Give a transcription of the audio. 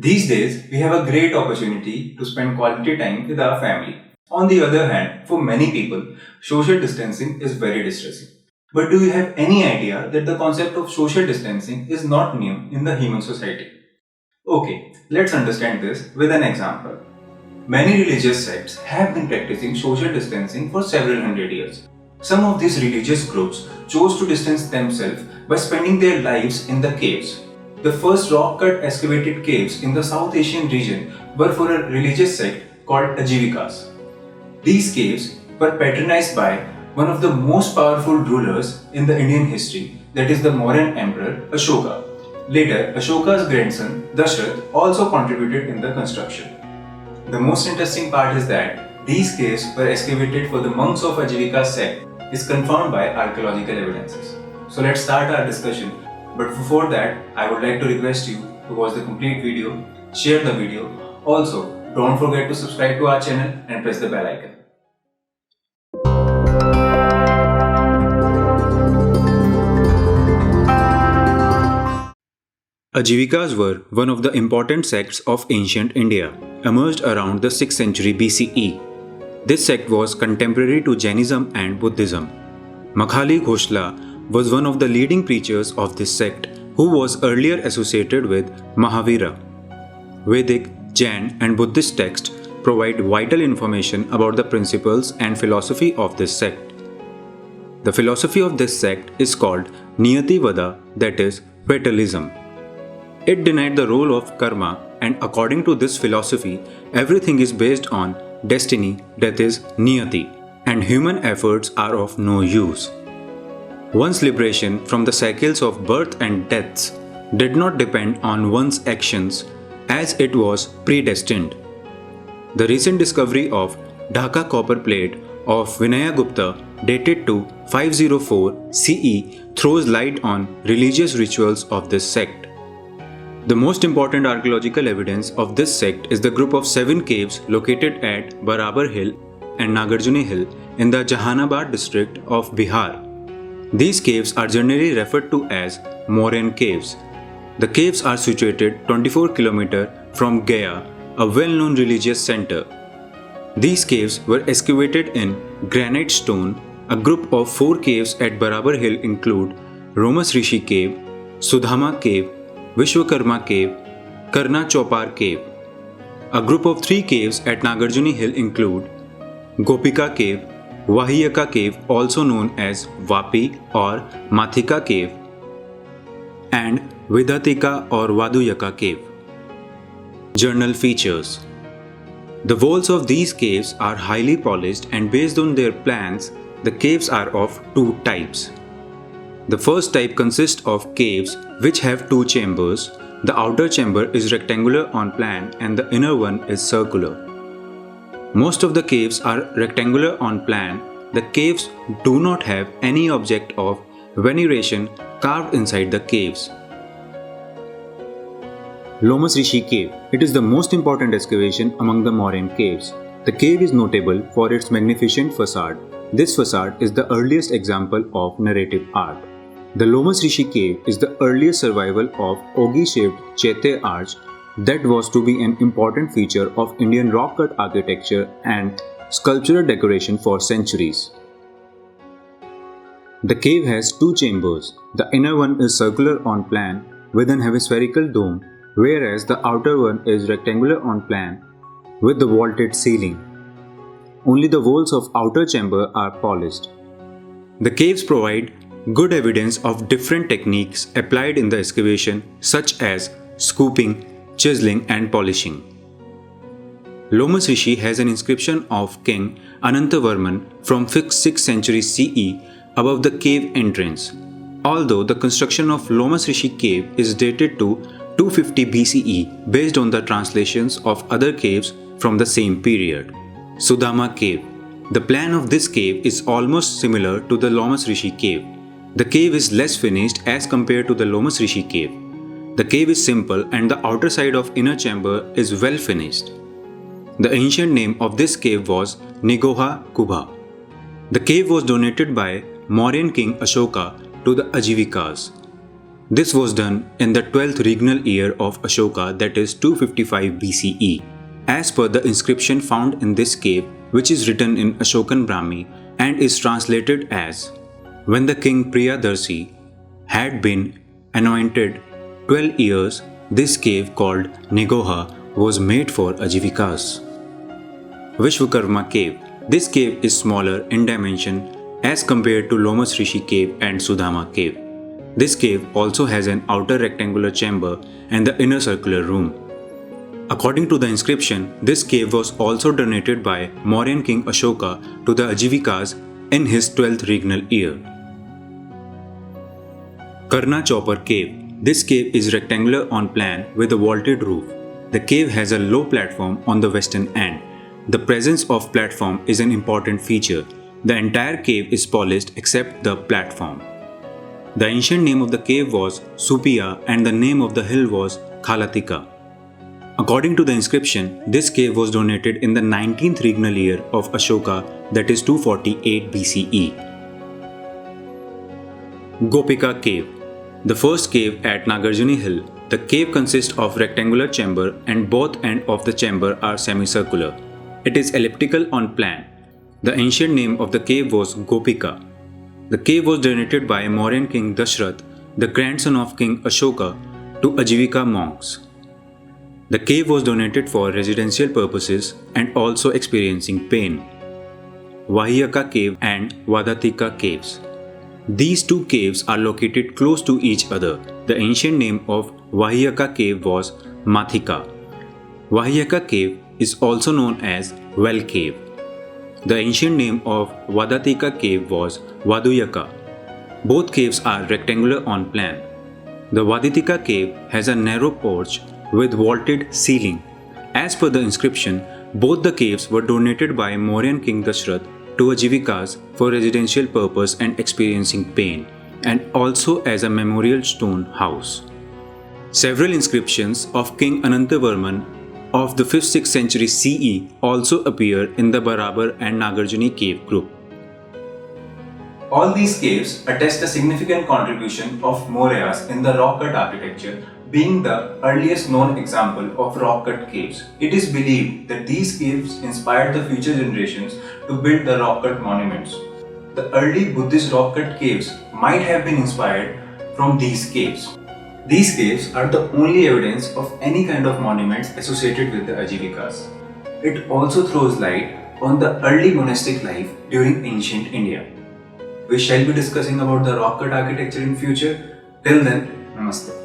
These days, we have a great opportunity to spend quality time with our family. On the other hand, for many people, social distancing is very distressing. But do you have any idea that the concept of social distancing is not new in the human society? Okay, let's understand this with an example. Many religious sects have been practicing social distancing for several hundred years. Some of these religious groups chose to distance themselves by spending their lives in the caves. The first rock-cut excavated caves in the South Asian region were for a religious sect called Ajivikas. These caves were patronized by one of the most powerful rulers in the Indian history, that is the Mauryan Emperor Ashoka. Later, Ashoka's grandson Dashrath also contributed in the construction. The most interesting part is that these caves were excavated for the monks of Ajivika sect is confirmed by archaeological evidences. So let's start our discussion. But before that, I would like to request you to watch the complete video, share the video. Also, don't forget to subscribe to our channel and press the bell icon. Ajivikas were one of the important sects of ancient India, emerged around the 6th century BCE. This sect was contemporary to Jainism and Buddhism. Makhali Ghoshla was one of the leading preachers of this sect, who was earlier associated with Mahavira. Vedic, Jain and Buddhist texts provide vital information about the principles and philosophy of this sect. The philosophy of this sect is called Niyativada, that is, fatalism. It denied the role of karma, and according to this philosophy, everything is based on destiny, that is, niyati, and human efforts are of no use. One's liberation from the cycles of birth and deaths did not depend on one's actions, as it was predestined. The recent discovery of Dhaka copper plate of Vinaya Gupta, dated to 504 CE, throws light on religious rituals of this sect. The most important archaeological evidence of this sect is the group of 7 caves located at Barabar Hill and Nagarjuni Hill in the Jahanabad district of Bihar. These caves are generally referred to as Mauryan caves. The caves are situated 24 km from Gaya, a well-known religious center. These caves were excavated in granite stone. A group of 4 caves at Barabar Hill include Romas Rishi Cave, Sudhama Cave, Vishwakarma Cave, Karna Chopar Cave. A group of 3 caves at Nagarjuni Hill include Gopika Cave, Vahiyaka Cave, also known as Vapi or Mathika Cave, and Vidatika or Vaduyaka Cave. Journal features. The walls of these caves are highly polished, and based on their plans, the caves are of 2 types. The first type consists of caves which have 2 chambers. The outer chamber is rectangular on plan and the inner one is circular. Most of the caves are rectangular on plan. The caves do not have any object of veneration carved inside the caves. Lomas Rishi Cave. It is the most important excavation among the Mauryan caves. The cave is notable for its magnificent facade. This facade is the earliest example of narrative art. The Lomas Rishi Cave is the earliest survival of ogee-shaped Chaitya arch that was to be an important feature of Indian rock-cut architecture and sculptural decoration for centuries. The cave has 2 chambers. The inner one is circular on plan with an hemispherical dome, whereas the outer one is rectangular on plan with the vaulted ceiling. Only the walls of outer chamber are polished. The caves provide good evidence of different techniques applied in the excavation, such as scooping, chiseling and polishing. Lomas Rishi has an inscription of King Anantavarman from 6th century CE above the cave entrance. Although the construction of Lomas Rishi cave is dated to 250 BCE based on the translations of other caves from the same period. Sudhama Cave. The plan of this cave is almost similar to the Lomas Rishi cave. The cave is less finished as compared to the Lomas Rishi cave. The cave is simple and the outer side of inner chamber is well finished. The ancient name of this cave was Nigoha Kubha. The cave was donated by Mauryan king Ashoka to the Ajivikas. This was done in the 12th regnal year of Ashoka, that is 255 BCE. As per the inscription found in this cave, which is written in Ashokan Brahmi and is translated as, when the king Priyadarshi had been anointed 12 years, this cave called Nigoha was made for Ajivikas. Vishwakarma Cave. This cave is smaller in dimension as compared to Lomas Rishi Cave and Sudama Cave. This cave also has an outer rectangular chamber and the inner circular room. According to the inscription, this cave was also donated by Mauryan king Ashoka to the Ajivikas in his 12th regnal year. Karna Chopper Cave. This cave is rectangular on plan with a vaulted roof. The cave has a low platform on the western end. The presence of platform is an important feature. The entire cave is polished except the platform. The ancient name of the cave was Supia and the name of the hill was Khalatika. According to the inscription, this cave was donated in the 19th regnal year of Ashoka, that is 248 BCE. Gopika Cave. The first cave at Nagarjuni Hill. The cave consists of rectangular chamber and both ends of the chamber are semicircular. It is elliptical on plan. The ancient name of the cave was Gopika. The cave was donated by Mauryan king Dashrath, the grandson of King Ashoka, to Ajivika monks. The cave was donated for residential purposes and also experiencing pain. Vahyaka Cave and Vadatika Caves. These two caves are located close to each other. The ancient name of Vahyaka Cave was Mathika. Vahyaka Cave is also known as Well Cave. The ancient name of Vadatika Cave was Vaduyaka. Both caves are rectangular on plan. The Vadatika Cave has a narrow porch with vaulted ceiling. As per the inscription, both the caves were donated by Mauryan king Dashrath to Ajivikas for residential purpose and experiencing pain, and also as a memorial stone house. Several inscriptions of King Anantavarman of the 5th-6th century CE also appear in the Barabar and Nagarjuni cave group. All these caves attest a significant contribution of Mauryas in the rock-cut architecture, being the earliest known example of rock-cut caves. It is believed that these caves inspired the future generations to build the rock-cut monuments. The early Buddhist rock-cut caves might have been inspired from these caves. These caves are the only evidence of any kind of monuments associated with the Ajivikas. It also throws light on the early monastic life during ancient India. We shall be discussing about the rock-cut architecture in future. Till then, Namaste.